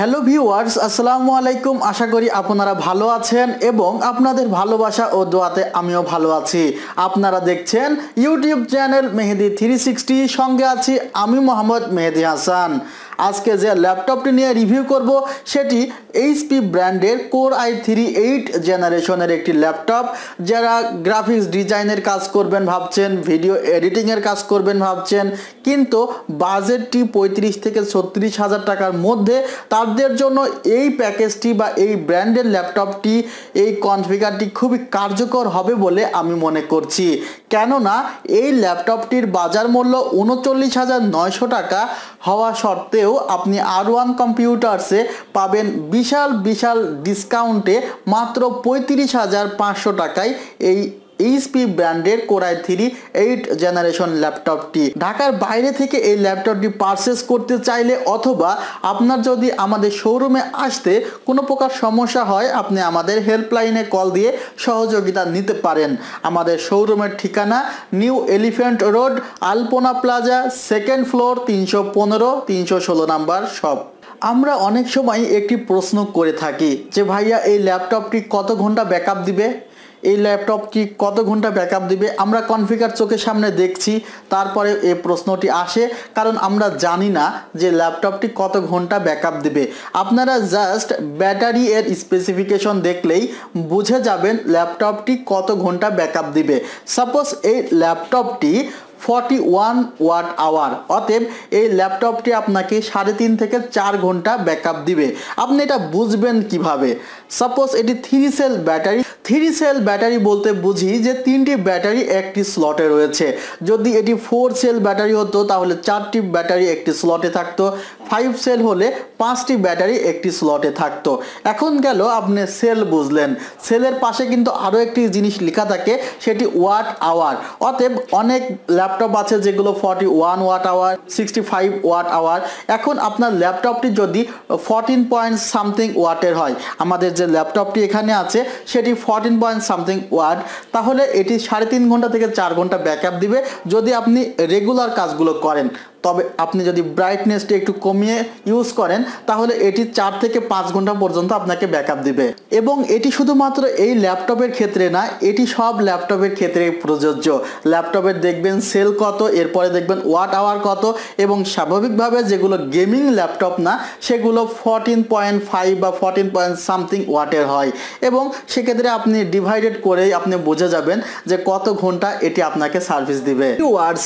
Hello viewers, আসসালামু আলাইকুম। আশা করি আপনারা ভালো আছেন এবং আপনাদের ভালোবাসা ও দোয়াতে আমিও ভালো আছি। আপনারা দেখছেন ইউটিউব চ্যানেল মেহেদি 360, সঙ্গে আছি আমি মোহাম্মদ মেহেদি হাসান। আজকে যে ল্যাপটপটি নিয়ে রিভিউ করব সেটি এইচপি ব্র্যান্ডের কোর i3 8 জেনারেশনের একটি ল্যাপটপ। যারা গ্রাফিক্স ডিজাইনের কাজ করবেন ভাবছেন, ভিডিও এডিটিংয়ের কাজ করবেন ভাবছেন, কিন্তু বাজেটটি 35 থেকে 36 হাজার টাকার মধ্যে, তাদের জন্য এই প্যাকেজটি বা এই ব্র্যান্ডের ল্যাপটপটি, এই কনফিগারটি খুবই কার্যকর হবে বলে আমি মনে করছি। কেননা এই ল্যাপটপটির বাজার মূল্য 39,900 টাকা হওয়া সত্ত্বেও আপনি R1 কম্পিউটার্সে পাবেন বিশাল ডিসকাউন্টে মাত্র 35,500 টাকায় এই এইচপি ব্র্যান্ডের কোর i3 8 জেনারেশন ল্যাপটপটি। ঢাকার বাইরে থেকে এই ল্যাপটপটি পারচেস করতে চাইলে অথবা আপনার যদি আমাদের শোরুমে আসতে কোনো প্রকার সমস্যা হয়, আপনি আমাদের হেল্পলাইনে কল দিয়ে সহযোগিতা নিতে পারেন। আমাদের শোরুমের ঠিকানা New Elephant Road, Alpana plaza, second floor, 315-316 number shop. আমরা অনেক সময় একটি প্রশ্ন করে থাকি যে ভাইয়া এই ল্যাপটপটি কত ঘন্টা ব্যাকআপ দিবে, এই ল্যাপটপটি কত ঘন্টা ব্যাকআপ দিবে। আমরা কনফিগার চোখের সামনে দেখছি, তারপরে এই প্রশ্নটি আসে কারণ আমরা জানি না যে ল্যাপটপটি কত ঘন্টা ব্যাকআপ দিবে। আপনারা জাস্ট ব্যাটারি এর স্পেসিফিকেশন দেখলেই বুঝে যাবেন ল্যাপটপটি কত ঘন্টা ব্যাকআপ দিবে। সাপোজ এই ল্যাপটপটি 41 ওয়াট আওয়ার, অতএব এই ল্যাপটপটি আপনাকে 3.5 থেকে 4 ঘন্টা ব্যাকআপ দিবে। আপনি এটা বুঝবেন কিভাবে? সাপোজ এটি 3 সেল ব্যাটারি। 3 সেল ব্যাটারি বলতে বুঝি যে 3টি ব্যাটারি একটি স্লটে রয়েছে। যদি এটি 4 সেল ব্যাটারি হতো তাহলে 4টি ব্যাটারি একটি স্লটে থাকতো, 5 সেল হলে 5টি ব্যাটারি একটি স্লটে থাকতো। এখন গেল আপনি সেল বুঝলেন, সেলের পাশে কিন্তু আরও একটি জিনিস লেখা থাকে, সেটি ওয়াট আওয়ার। অতএব অনেক ল্যাপটপ আছে যেগুলো 41 ওয়াট আওয়ার, 65 ওয়াট আওয়ার। এখন আপনার ল্যাপটপটি যদি 14 পয়েন্ট সামথিং ওয়াটের হয়, আমাদের যে ল্যাপটপটি এখানে আছে সেটি 14 পয়েন্ট সামথিং ওয়াট, তাহলে এটি 3.5 ঘন্টা থেকে 4 ঘন্টা ব্যাকআপ দিবে যদি আপনি রেগুলার কাজগুলো করেন। তবে আপনি যদি ব্রাইটনেসটি একটু কমিয়ে ইউজ করেন তাহলে এটি 4 থেকে 5 ঘন্টা পর্যন্ত আপনাকে ব্যাকআপ দিবে। এবং এটি শুধুমাত্র এই ল্যাপটপের ক্ষেত্রে না, এটি সব ল্যাপটপের ক্ষেত্রে প্রযোজ্য। ল্যাপটপের দেখবেন সেল কত, এরপরে দেখবেন ওয়াট আওয়ার কত, এবং স্বাভাবিকভাবে যেগুলো গেমিং ল্যাপটপ না সেগুলো 14.5 বা 14 পয়েন্ট সামথিং ওয়াটের হয়। এবং সেক্ষেত্রে আপনি ডিভাইডেড করে আপনি বুঝে যাবেন যে কত ঘন্টা এটি আপনাকে সার্ভিস দিবে।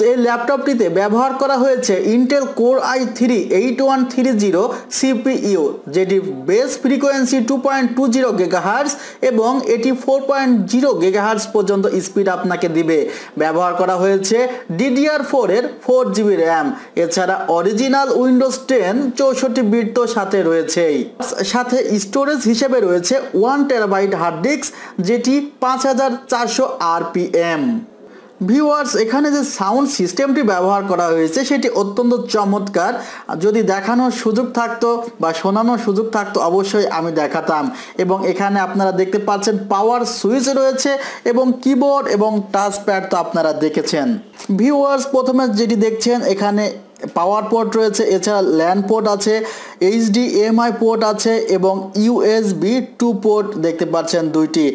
এই ল্যাপটপটিতে ব্যবহার করা হয়েছে ইন্টেল কোর i3 8130 CPU, যেটি বেস ফ্রিকোয়েন্সি 2.20 GHz এবং এটি 4.0 GHz পর্যন্ত স্পিড আপনাকে দিবে। ব্যবহার করা হয়েছে DDR4 এর 4GB RAM। এছাড়া অরিজিনাল উইন্ডোজ 10 64 বিট তো সাথে রয়েছেই। সাথে স্টোরেজ হিসেবে রয়েছে 1 TB হার্ড ডিস্ক, যেটি 5400 RPM। ভিউয়ার্স, এখানে যে সাউন্ড সিস্টেমটি ব্যবহার করা হয়েছে সেটি অত্যন্ত চমৎকার। যদি দেখানোর সুযোগ থাকতো বা শোনানোর সুযোগ থাকতো অবশ্যই আমি দেখাতাম। এবং এখানে আপনারা দেখতে পাচ্ছেন পাওয়ার সুইচ রয়েছে এবং কিবোর্ড এবং টাচ প্যাড তো আপনারা দেখেছেন। ভিউয়ার্স, প্রথমে যেটি দেখছেন এখানে পাওয়ার পোর্ট রয়েছে, এছাড়া ল্যান পোর্ট আছে, HDMI পোর্ট আছে এবং USB 2 পোর্ট দেখতে পাচ্ছেন 2টি।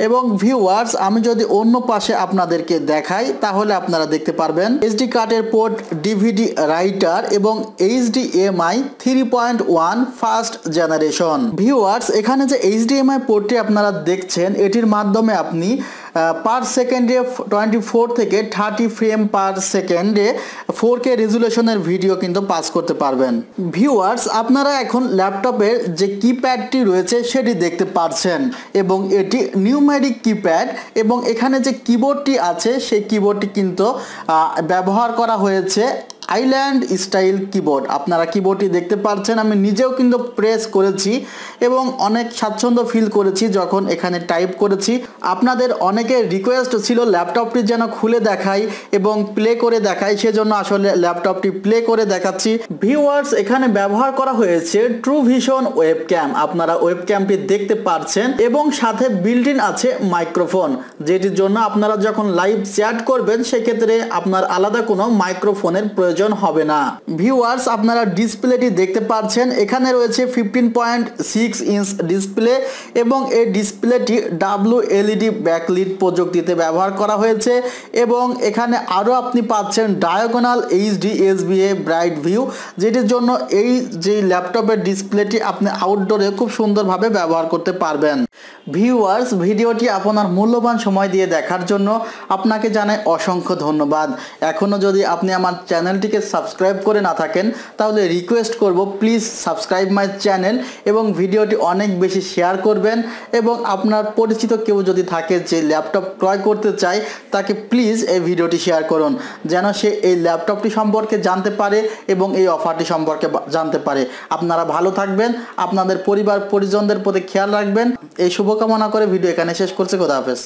এবং ভিউয়ার্স, আমি যদি অন্য পাশে আপনাদেরকে দেখাই তাহলে আপনারা দেখতে পারবেন SD কার্ডের পোর্ট, DVD রাইটার এবং HDMI 3.1 ফার্স্ট জেনারেশন। ভিউয়ার্স, এখানে যে HDMI পোর্টটি আপনারা দেখছেন এটির মাধ্যমে আপনি পার সেকেন্ডে 24 থেকে 30 ফ্রেম পার সেকেন্ডে 4K রেজুলেশনের ভিডিও কিন্তু পাস করতে পারবেন। ভিউয়ার্স, আপনারা এখন ল্যাপটপের যে কিপ্যাডটি রয়েছে সেটি দেখতে পাচ্ছেন এবং এটি নিউমেরিক কিপ্যাড। এবং এখানে যে কিবোর্ডটি আছে সেই কিবোর্ডটি কিন্তু ব্যবহার করা হয়েছে আইল্যান্ড স্টাইল কিবোর্ড। আপনারা কিবোর্ডটি দেখতে পাচ্ছেন, আমি নিজেও কিন্তু প্রেস করেছি এবং অনেক স্বাচ্ছন্দ্য ফিল করেছি যখন এখানে টাইপ করেছি। আপনাদের অনেকের রিকোয়েস্ট ছিল ল্যাপটপটি যেন খুলে দেখাই এবং প্লে করে দেখাই, সেজন্য আসলে ল্যাপটপটি প্লে করে দেখাচ্ছি। ভিউয়ার্স, এখানে ব্যবহার করা হয়েছে ট্রু ভিশন ওয়েবক্যাম। আপনারা ওয়েবক্যামটি দেখতে পাচ্ছেন এবং সাথে বিল্ট ইন আছে মাইক্রোফোন, যেটির জন্য আপনারা যখন লাইভ চ্যাট করবেন সেক্ষেত্রে আপনার আলাদা কোনো মাইক্রোফোনের প্রয়োজন প্রয়োজন হবে না। ভিউয়ার্স, আপনারা ডিসপ্লেটি দেখতে পাচ্ছেন, এখানে রয়েছে 15.6 ইঞ্চ ডিসপ্লে এবং এই ডিসপ্লেটি WLED ব্যাকলিট প্রযুক্তিতে ব্যবহার করা হয়েছে এবং এখানে আরও আপনি পাচ্ছেন diagonal HD SBA bright view, যেটির জন্য এই যে ল্যাপটপের ডিসপ্লেটি আপনি আউটডোরে খুব সুন্দরভাবে ব্যবহার করতে পারবেন। ভিউয়ার্স, ভিডিওটি আপনার মূল্যবান সময় দিয়ে দেখার জন্য আপনাকে জানাই অসংখ্য ধন্যবাদ। এখনও যদি আপনি আমার চ্যানেলটিকে সাবস্ক্রাইব করে না থাকেন তাহলে রিকোয়েস্ট করব, প্লিজ সাবস্ক্রাইব মাই চ্যানেল এবং ভিডিওটি অনেক বেশি শেয়ার করবেন এবং আপনার পরিচিত কেউ যদি থাকে যে ল্যাপটপ ক্রয় করতে চায় তাকে প্লিজ এই ভিডিওটি শেয়ার করুন, যেন সে এই ল্যাপটপটি সম্পর্কে জানতে পারে এবং এই অফারটি সম্পর্কে জানতে পারে। আপনারা ভালো থাকবেন, আপনাদের পরিবার পরিজনদের প্রতি খেয়াল রাখবেন। এই শুভকামনা করে ভিডিও এখানে শেষ করছে। খোদা হাফেজ।